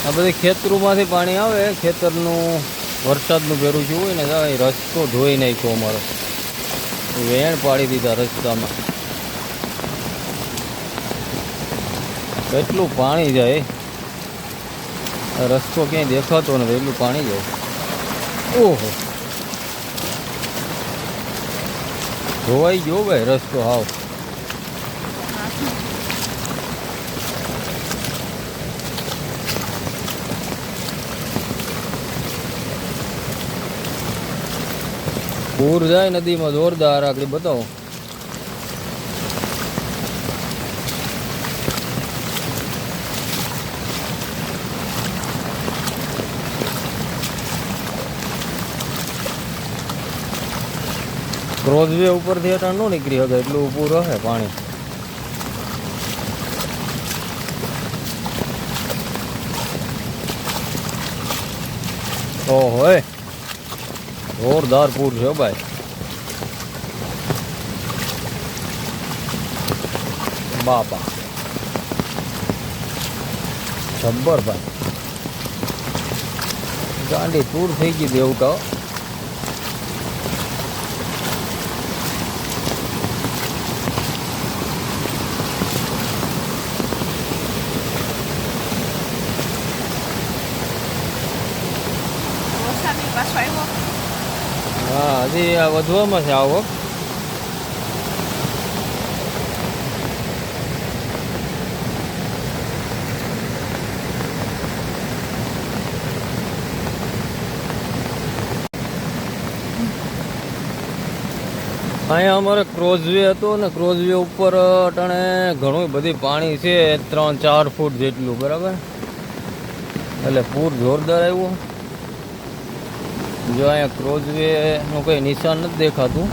આ બધી ખેતરોમાંથી પાણી આવે, ખેતરનું વરસાદનું ભેરું જેવું હોય ને, રસ્તો ધોઈ નાખ્યો અમારો, વેણ પાડી દીધા રસ્તામાં. એટલું પાણી જાય, રસ્તો ક્યાંય દેખાતો નથી, એટલું પાણી જાય. ઓહો, ધોવાઈ ગયો ભાઈ રસ્તો હાવ. પૂર જાય નદીમાં જોરદાર. આગળ બતાવો. ક્રોઝવે ઉપરથી અટાણ ન નીકળી શકે એટલું પૂર હશે પાણી. ઓહો, જોરદાર પૂર છે ભાઈ. બાપા જબ્બર ભાઈ, ગાંડી પૂર થઈ ગઈ દેવકા. હા, હજી આ વધવામાં છે આવક. અહીંયા અમારે ક્રોઝવે હતો ને, ક્રોઝવે ઉપર અટાણે ઘણું બધી પાણી છે, 3-4 ફૂટ જેટલું, બરાબર. એટલે પૂર જોરદાર આવ્યું. જો અહીંયા ક્રોઝવે નું કંઈ નિશાન નથી દેખાતું,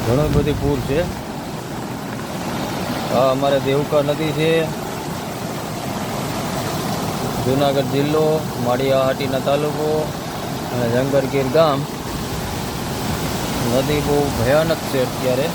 ઘણું બધી પૂર છે. આ અમારે દેવકા નદી છે, જુનાગઢ જિલ્લો, માળિયાહાટીના તાલુકો અને જંગરગીર ગામ. નદી બહુ ભયાનક છે અત્યારે.